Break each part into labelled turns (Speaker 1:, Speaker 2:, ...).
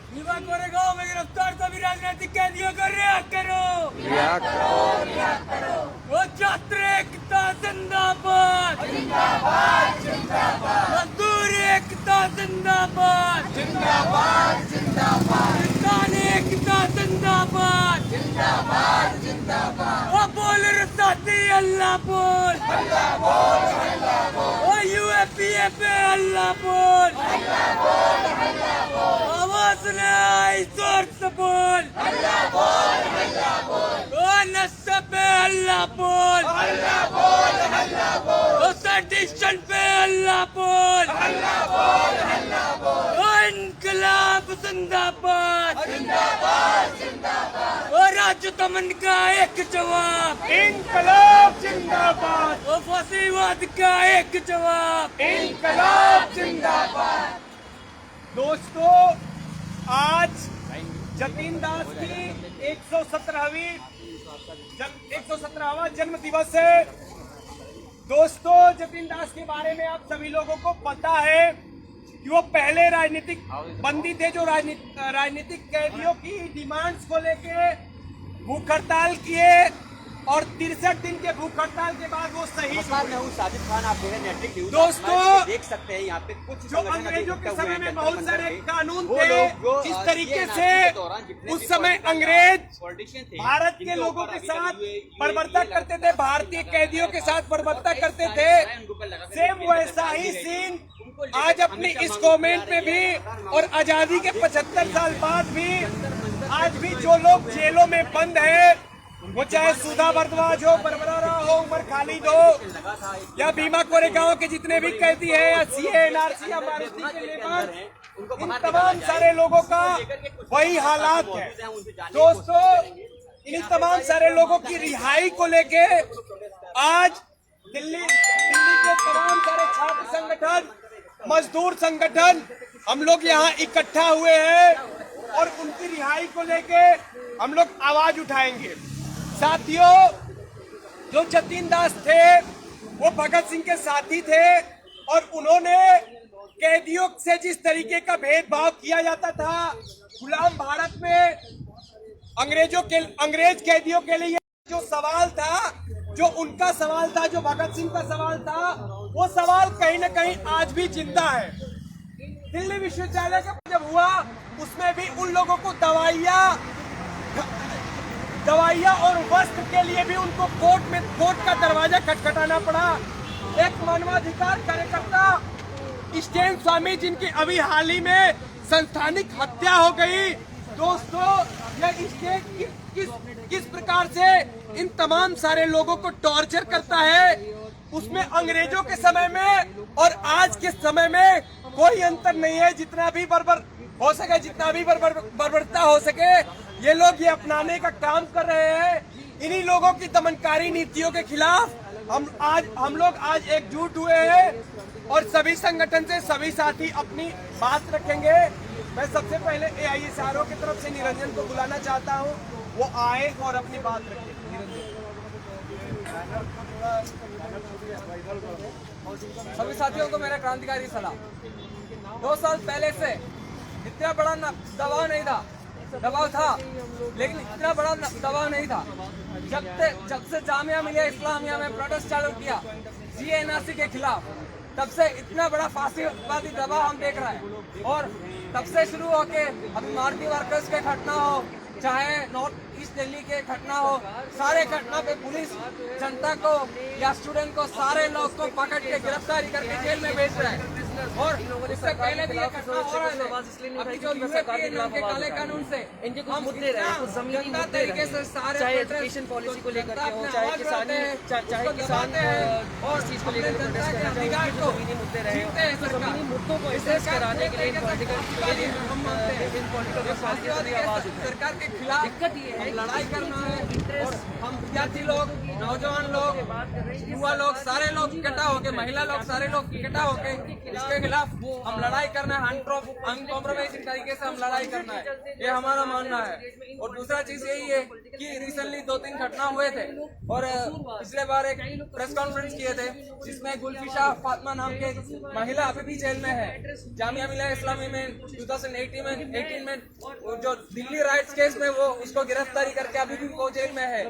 Speaker 1: भीमा कोरेगांव में गिरफ्तार सभी राजनीतिक कैदियों को रिहा करो। वो छात्र एकता जिंदाबाद, मजदूर एकता जिंदाबाद, किसान एकता जिंदाबाद, वो बोल रे साथी अल्लाह बोल, वो यूएपीए पे अल्लाह बोल, आवाज नहीं जोर से बोल, वो नशे पे अल्लाह बोल, वो सेडिशन पे अल्लाह बोल, वो इनकलाब जिंदाबाद, वो राजू दमन का एक जवाब,
Speaker 2: इनकलाब जिंदाबाद,
Speaker 1: वो फांसीवाद का एक जवाब,
Speaker 2: इनकलाब जिंदाबाद। दोस्तों, आज जतीन दास की 117वां जन्म दिवस है। दोस्तों, जतीन दास के बारे में आप सभी लोगों को पता है कि वो पहले राजनीतिक बंदी थे जो राजनीतिक कैदियों की डिमांड्स को लेके भूख हड़ताल किए और 63 दिन के भूख हड़ताल के बाद वो शहीद हुए।
Speaker 3: साजिद खान, आप न्यूज
Speaker 2: दोस्तों,
Speaker 3: देख सकते हैं यहाँ पे कुछ
Speaker 2: जो अंग्रेजों के समय में बहुत सारे कानून थे, जिस तरीके से उस समय अंग्रेज भारत के लोगों के साथ बर्बरता करते थे, भारतीय कैदियों के साथ बर्बरता करते थे, सेम वैसा ही सीन आज अपनी इस गवर्नमेंट में भी और आजादी के 75 साल बाद भी आज भी जो लोग जेलों में बंद है, वो चाहे सुधा भारद्वाज हो, बरबरा हो, उमर खालिद हो या भीमा कोरेगांव के जितने भी कैदी है, या सीए, एनआरसी या मारुति के लेबर, इन तमाम सारे लोगों का वही हालात है। दोस्तों, इन तमाम सारे लोगों की रिहाई को लेके आज दिल्ली के तमाम सारे छात्र संगठन, मजदूर संगठन, हम लोग यहाँ इकट्ठा हुए हैं और उनकी रिहाई को लेके हम लोग आवाज उठाएंगे। साथियों, जो जतीन दास थे वो भगत सिंह के साथी थे और उन्होंने कैदियों से जिस तरीके का भेदभाव किया जाता था गुलाम भारत में, अंग्रेज कैदियों के लिए जो सवाल था, जो उनका सवाल था, जो भगत सिंह का सवाल था, वो सवाल कहीं न कहीं आज भी जिंदा है। दिल्ली विश्वविद्यालय का जब हुआ, उसमें भी उन लोगों को दवाइयाँ और वस्त्र के लिए भी उनको कोर्ट का दरवाजा खटखटाना पड़ा। एक मानवाधिकार कार्यकर्ता स्टैन स्वामी, जिनकी अभी हाल ही में संस्थानिक हत्या हो गई। दोस्तों, यह स्टेट किस प्रकार से इन तमाम सारे लोगों को टॉर्चर करता है, उसमें अंग्रेजों के समय में और आज के समय में कोई अंतर नहीं है। जितना भी बर्बरता हो सके, ये लोग ये अपनाने का काम कर रहे हैं। इन्हीं लोगों की दमनकारी नीतियों के खिलाफ हम लोग आज एकजुट हुए हैं और सभी संगठन से सभी साथी अपनी बात रखेंगे। मैं सबसे पहले AISRO की तरफ से निरंजन को बुलाना चाहता हूं, वो आए और अपनी बात रखें।
Speaker 4: सभी साथियों को मेरा क्रांतिकारी सलाम। 2 साल पहले से इतना बड़ा दबाव नहीं था, दबाव था लेकिन इतना बड़ा दबाव नहीं था। जब से जामिया मिलिया इस्लामिया में प्रोटेस्ट चालू किया GNRC के खिलाफ, तब से इतना बड़ा फांसीवादी दबाव हम देख रहे हैं। और तब से शुरू होके अभी मारुति वर्कर्स के घटना हो, चाहे नॉर्थ ईस्ट दिल्ली के घटना हो, सारे घटना पे पुलिस जनता को या स्टूडेंट को, सारे लोग को पकड़ के गिरफ्तारी करके जेल में भेज रहे हैं। और इससे पहले भी ये घटना हो रहा है। अभी जो यूएपीए नाम के काले कानून से इनके कुछ मुद्दे रहे, कुछ जमीनी मुद्दे तरीके से सारे चाहे एजुकेशन पॉलिसी को लेकर के हो, चाहे किसान और चीज को लेकर जमीनी मुद्दे रहे, जमीनी मुद्दों को एसेस कराने के लिए सरकार के खिलाफ दिक्कत ये है, लड़ाई करना है। और हम विद्यार्थी लोग, नौजवान लोग, युवा लोग, सारे लोग इकट्ठा होके, महिला लोग, सारे लोग इकट्ठा होके इसके खिलाफ हम लड़ाई करना है। अनकॉम्प्रोमाइजिंग तरीके से हम लड़ाई करना है, ये हमारा मानना है। और दूसरा चीज यही है कि रिसेंटली 2-3 घटना हुए थे और पिछले बार एक प्रेस कॉन्फ्रेंस किए थे जिसमें गुलफिशा फातिमा नाम के महिला अभी भी जेल में है। जामिया मिलिया इस्लामी में 2018 2018 में वो जो दिल्ली राइट्स केस में वो उसको गिरफ्तारी करके अभी भी वो जेल में है।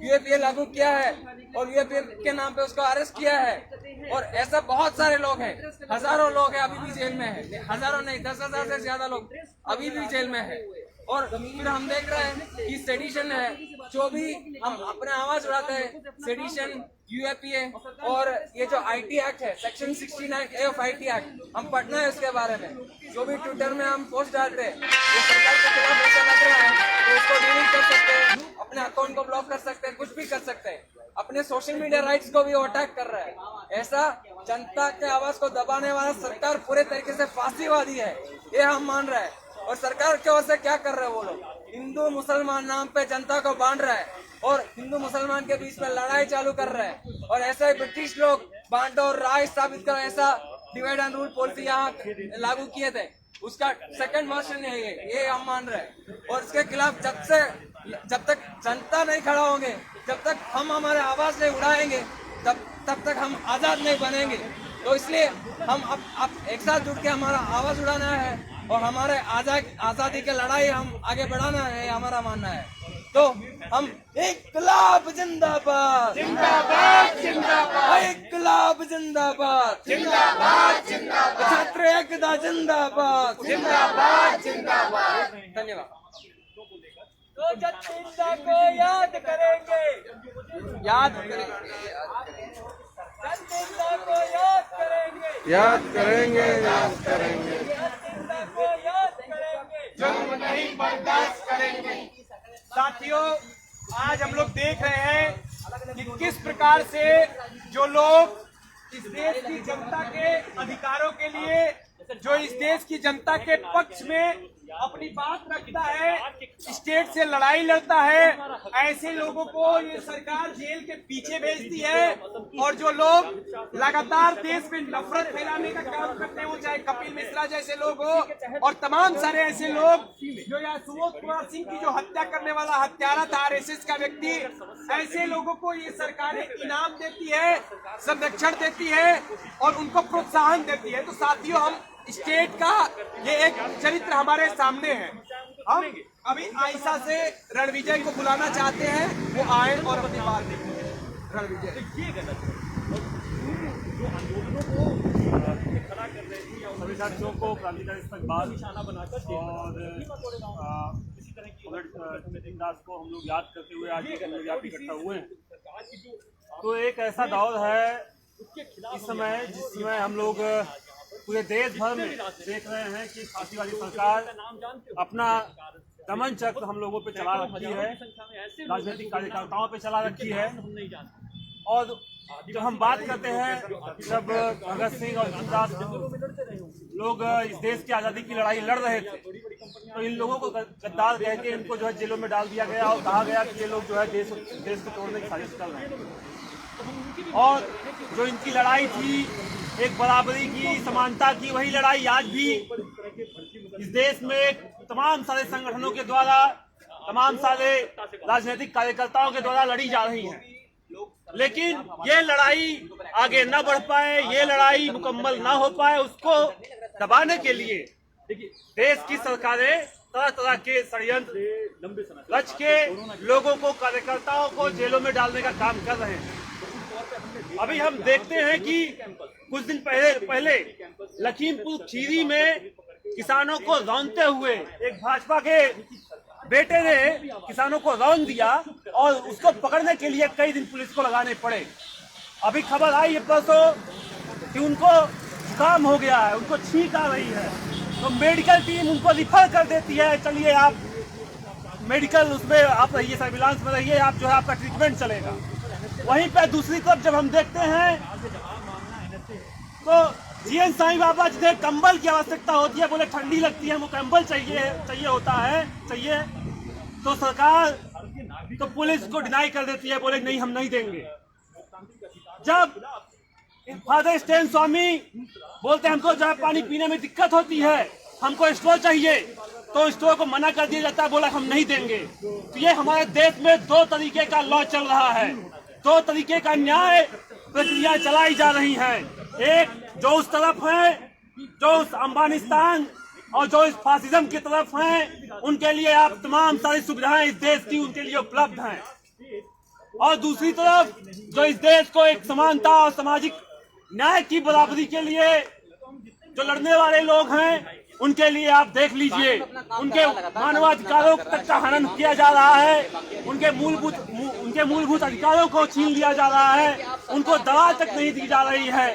Speaker 4: यूएपीए लागू किया है और यूएपीए के नाम पे उसको अरेस्ट किया है। और ऐसा बहुत सारे लोग हैं, हजारों लोग हैं अभी भी जेल में है, हजारों नहीं 10,000 से ज्यादा लोग अभी भी जेल में है। और फिर हम देख रहे हैं कि सेडिशन है, जो भी हम अपने आवाज उड़ाते हैं, सेडिशन, यूएपीए और ये जो आईटी एक्ट है, section 69A of IT act, हम पढ़ना है उसके बारे में। जो भी ट्विटर में हम पोस्ट डालते हैं, ये सरकार के खिलाफ ऐसा लग रहा है तो उसको डिलीट कर सकते हैं, अपने अकाउंट को ब्लॉक कर सकते हैं, कुछ भी कर सकते हैं। अपने सोशल मीडिया राइट्स को भी वो अटैक कर रहा है। ऐसा जनता के आवाज को दबाने वाला सरकार पूरे तरीके से फांसीवादी है, ये हम मान रहे हैं। और सरकार की ओर से क्या कर रहे हैं वो लोग, हिंदू मुसलमान नाम पे जनता को बांट रहा है और हिंदू मुसलमान के बीच में लड़ाई चालू कर रहा है। और ऐसे ब्रिटिश लोग बांटो और राय स्थापित करो, ऐसा डिवाइड एंड रूल पॉलिसी यहाँ लागू किए थे, उसका सेकंड वर्जन है ये हम मान रहे हैं। और इसके खिलाफ जब तक जनता नहीं खड़ा होंगे, जब तक हम हमारे आवाज नहीं उड़ाएंगे, तब तक हम आजाद नहीं बनेंगे। तो इसलिए हम अब एक साथ जुट के हमारा आवाज उड़ाना है और हमारे आजादी की लड़ाई हम आगे बढ़ाना है, हमारा मानना है। तो हम इन्कलाब जिंदाबाद,
Speaker 2: जिंदाबाद जिंदाबाद,
Speaker 4: इन्कलाब जिंदाबाद,
Speaker 2: जिंदाबाद जिंदाबाद,
Speaker 4: छात्र एकता जिंदाबाद,
Speaker 2: जिंदाबाद जिंदाबाद।
Speaker 4: धन्यवाद।
Speaker 1: तो जनता को याद करेंगे,
Speaker 4: याद करेंगे,
Speaker 1: जनता को याद करेंगे,
Speaker 5: याद करेंगे, याद करेंगे,
Speaker 1: जनता को याद करेंगे,
Speaker 2: जुल्म नहीं बर्दाश्त करेंगे। साथियों, आज हम लोग देख रहे हैं कि किस प्रकार से जो लोग इस देश की जनता के अधिकारों के लिए, जो इस देश की जनता के पक्ष में अपनी बात रखता है, स्टेट से लड़ाई लड़ता है, ऐसे लोगों को ये सरकार जेल के पीछे भेजती है। और जो लोग लगातार देश में नफरत फैलाने का काम करते हैं, वो चाहे कपिल मिश्रा जैसे लोग हो और तमाम सारे ऐसे लोग, जो यहाँ सुबोध कुमार सिंह की जो हत्या करने वाला हत्यारा था, आरएसएस का व्यक्ति, ऐसे लोगों को ये सरकारें इनाम देती है, संरक्षण देती है और उनको प्रोत्साहन देती है। तो साथियों, हम स्टेट का ये एक चरित्र हमारे सामने है। हम अभी आयशा से रणविजय को बुलाना चाहते हैं, वो आए और अपनी बात देखें। रणविजय,
Speaker 6: सभी साथियों को क्रांतिकारी इस्तकबाल और नितिन दास को हम लोग याद करते हुए आज हम लोग यहाँ पे इकट्ठा हुए हैं। तो एक ऐसा दौर है इस समय जिस समय हम लोग पूरे देश भर में देख रहे हैं कि फांसीवादी सरकार अपना दमन चक्र हम लोगों पे चला रखी है, राजनीतिक कार्यकर्ताओं पे चला रखी है। और जब हम बात करते हैं, जब भगत सिंह और रामदास लोग इस देश की आज़ादी की लड़ाई लड़ रहे थे, तो इन लोगों को गद्दार कह के इनको जो है जेलों में डाल दिया गया और कहा गया कि ये लोग जो है देश को तोड़ने की साजिश कर रहे हैं। और जो इनकी लड़ाई थी एक बराबरी की, समानता की, वही लड़ाई आज भी इस देश में तमाम सारे संगठनों के द्वारा, तमाम सारे राजनीतिक कार्यकर्ताओं के द्वारा लड़ी जा रही है। लेकिन ये लड़ाई आगे न बढ़ पाए, ये लड़ाई मुकम्मल न हो पाए, उसको दबाने के लिए देश की सरकारें तरह तरह के षड्यंत्र रच के लोगों को, कार्यकर्ताओं को जेलों में डालने का काम कर रहे हैं। अभी हम देखते हैं कि कुछ दिन पहले लखीमपुर खीरी में किसानों को रौंदते हुए एक भाजपा के बेटे ने किसानों को रौंद दिया और उसको पकड़ने के लिए कई दिन पुलिस को लगाने पड़े। अभी खबर आई है परसों कि उनको जुकाम हो गया है, उनको छींक आ रही है, तो मेडिकल टीम उनको रिफर कर देती है, चलिए आप मेडिकल उसमें आप रहिए, सर्विलांस में रहिए, आप जो है आपका ट्रीटमेंट चलेगा। वहीं पर दूसरी तरफ जब हम देखते हैं तो जीएन साईं बाबा जिन्हें कंबल की आवश्यकता होती है, बोले ठंडी लगती है, वो कंबल चाहिए होता है, तो सरकार तो पुलिस को डिनाई कर देती है, बोले नहीं हम नहीं देंगे। जब फादर स्टेन स्वामी बोलते हैं हमको जब पानी पीने में दिक्कत होती है, हमको स्ट्रॉ चाहिए, तो स्ट्रॉ को मना कर दिया जाता है, बोला हम नहीं देंगे। तो ये हमारे देश में दो तरीके का लॉ चल रहा है, दो तरीके का न्याय प्रक्रिया चलाई जा रही है। एक जो उस तरफ है, जो उस अफगानिस्तान और जो इस फासिज्म की तरफ हैं, उनके लिए आप तमाम सारी सुविधाएं इस देश की उनके लिए उपलब्ध हैं। और दूसरी तरफ जो इस देश को एक समानता और सामाजिक न्याय की बराबरी के लिए जो लड़ने वाले लोग हैं, उनके लिए आप देख लीजिए, उनके मानवाधिकारों तक का हनन किया जा रहा है, उनके मूलभूत अधिकारों को छीन लिया जा रहा है, उनको दवा तक नहीं दी जा रही है।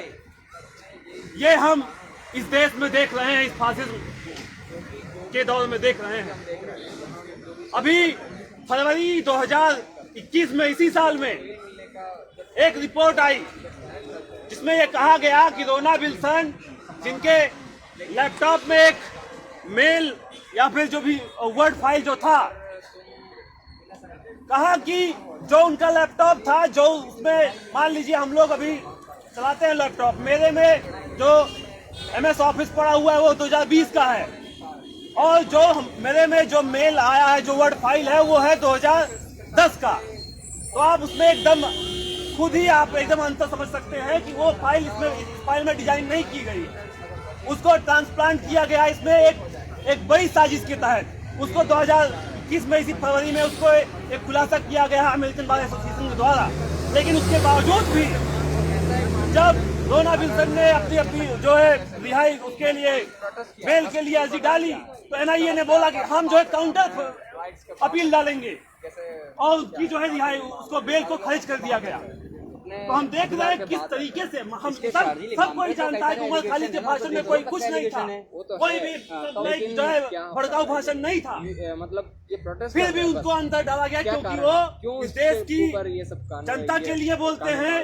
Speaker 6: ये हम इस देश में देख रहे हैं, इस फासिज्म के दौर में देख रहे हैं। अभी फरवरी 2021 में, इसी साल में एक रिपोर्ट आई जिसमें यह कहा गया कि रोना विल्सन, जिनके लैपटॉप में एक मेल या फिर जो भी वर्ड फाइल जो था, कहा कि जो उनका लैपटॉप था, जो उसमें मान लीजिए हम लोग अभी चलाते हैं लैपटॉप, मेरे में जो MS ऑफिस पड़ा हुआ है वो 2020 का है, और जो मेरे में जो मेल आया है, जो वर्ड फाइल है, वो है 2010 का। तो आप उसमें एकदम खुद ही आप एकदम अंतर समझ सकते हैं कि वो फाइल इस फाइल में डिजाइन नहीं की गई, उसको ट्रांसप्लांट किया गया इसमें एक बड़ी साजिश के तहत। उसको 2021 में इसी फरवरी में उसको एक खुलासा किया गया अमेरिकन बार एसोसिएशन के द्वारा। लेकिन उसके बावजूद भी जब रोना विल्सन ने अपनी जो है रिहाई उसके लिए बेल के लिए अर्जी डाली, तो NIA ने बोला कि हम जो है काउंटर अपील डालेंगे और उसकी जो है रिहाई, उसको बेल को खारिज कर दिया गया। तो हम देख रहे हैं किस तरीके से हम सब कोई जानता है कि उमर खालिद के भाषण में कोई कुछ नहीं था, कोई भी जो है भड़काऊ भाषण नहीं था,
Speaker 4: मतलब ये प्रोटेस्ट
Speaker 6: फिर भी उनको अंदर डाला गया क्योंकि वो इस देश की जनता के लिए बोलते हैं,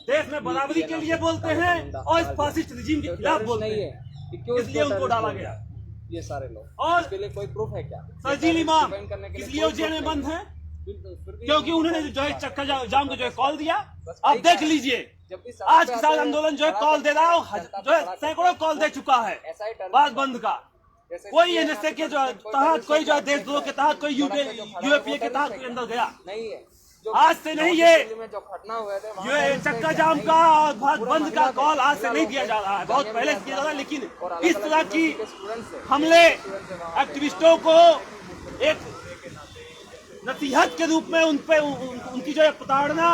Speaker 6: देश में बराबरी के लिए बोलते हैं और इस फासिस्ट रिजीम के खिलाफ बोलते हैं, इसलिए उनको डाला गया।
Speaker 4: ये सारे लोग,
Speaker 6: और
Speaker 4: इसके लिए कोई प्रूफ है क्या?
Speaker 6: सरजील इमाम इसलिए जेल में बंद है क्योंकि उन्होंने जो है चक्का जाम को जो है कॉल दिया। आप देख लीजिए, आज किसान आंदोलन जो है कॉल दे रहा है, जो है सैकड़ों कॉल दे चुका है बात बंद का। कोई NSA के जो तहत, कोई जो है देशद्रोह के तहत, कोई UAPA के तहत कोई अंदर गया
Speaker 4: नहीं है।
Speaker 6: आज से नहीं, ये
Speaker 4: जो घटना हुए थे
Speaker 6: ये चक्का जाम का और भारत बंद का कॉल आज से नहीं दिया जा रहा है, बहुत पहले से किया जा रहा है। लेकिन इस तरह की हमले एक्टिविस्टों को एक नसीहत के रूप में उनकी जो है प्रताड़ना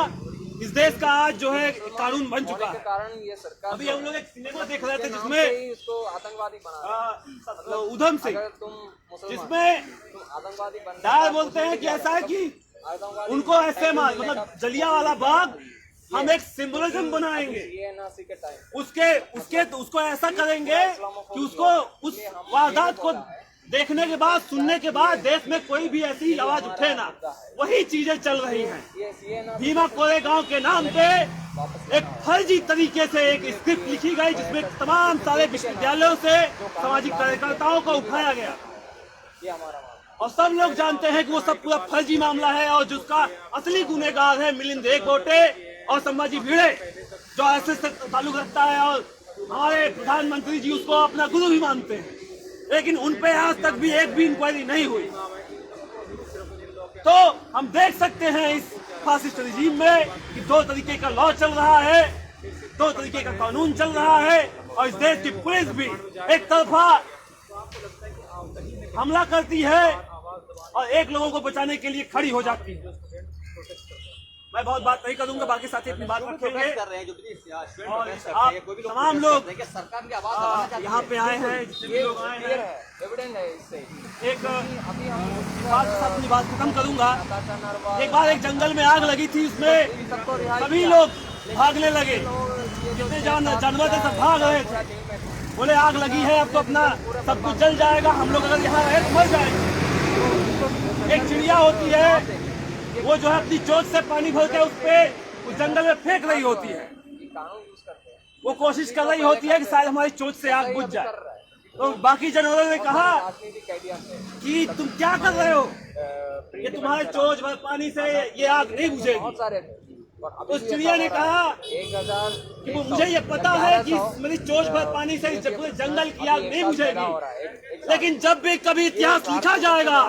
Speaker 6: इस देश का आज जो है कानून बन चुका है।
Speaker 4: कारण ये सरकार,
Speaker 6: अभी हम लोग एक सिनेमा देख रहे थे जिसमें
Speaker 4: इसको आतंकवादी बना
Speaker 6: उधम सिंह, जिसमें
Speaker 4: आतंकवादी
Speaker 6: डायर बोलते हैं कि ऐसा है कि उनको ऐसे मतलब जलियांवाला बाग हम एक सिंबलिज्म बनाएंगे, उसको ऐसा करेंगे कि उसको उस वारदात को देखने के बाद, सुनने के बाद देश में कोई भी ऐसी आवाज उठे ना। वही चीजें चल रही हैं। भीमा कोरेगांव के नाम पे एक फर्जी तरीके से एक स्क्रिप्ट लिखी गई जिसमें तमाम सारे विश्वविद्यालयों से सामाजिक कार्यकर्ताओं को उठाया गया, और सब लोग जानते हैं कि वो सब पूरा फर्जी मामला है, और जिसका असली गुनहगार है मिलिंद एकबोटे और संभाजी भिड़े, जो ऐसे से ताल्लुक रखता है, और हमारे प्रधानमंत्री जी उसको अपना गुरु भी मानते हैं। लेकिन उन पे आज तक भी एक भी इंक्वायरी नहीं हुई। तो हम देख सकते हैं इस फासिस्ट रिजीम में कि दो तरीके का लॉ चल रहा है, दो तरीके का कानून चल रहा है, और इस देश की पुलिस भी एक तरफा हमला करती है और एक लोगों को बचाने के लिए खड़ी हो जाती है। मैं बहुत बात नहीं करूंगा, बाकी साथी अपनी बात रखेंगे। और आप तमाम लोग यहाँ पे आए हैं, जितने भी लोग आए हैं, एक बात अपनी बात खत्म करूंगा। एक बार एक जंगल में आग लगी थी, उसमें सभी लोग भागने लगे, जितने जानवर थे सब भाग रहे थे। बोले आग लगी है, अब तो अपना सब कुछ जल जाएगा, हम लोग अगर यहाँ रहे तो मर जाएंगे। एक चिड़िया होती है, वो जो है अपनी चोंच से पानी भर के उस जंगल में फेंक रही होती है, वो कोशिश कर रही होती है कि शायद हमारी चोंच से आग बुझ जाए। तो बाकी जानवरों ने कहा कि तुम क्या कर रहे हो, ये तुम्हारे चोंच भर पानी से ये आग नहीं बुझेगी। तो उस चिड़िया ने कहा कि वो मुझे ये पता है कि मेरी चोंच भर पानी से पूरे जंगल की आग नहीं बुझेगी, लेकिन जब भी कभी इतिहास लिखा जाएगा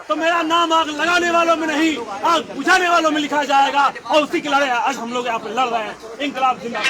Speaker 6: तो मेरा नाम आग लगाने वालों में नहीं, आग बुझाने वालों में लिखा जाएगा। और उसी की लड़ाई आज हम लोग यहाँ पे लड़ रहे हैं। इंकलाब जिंदाबाद।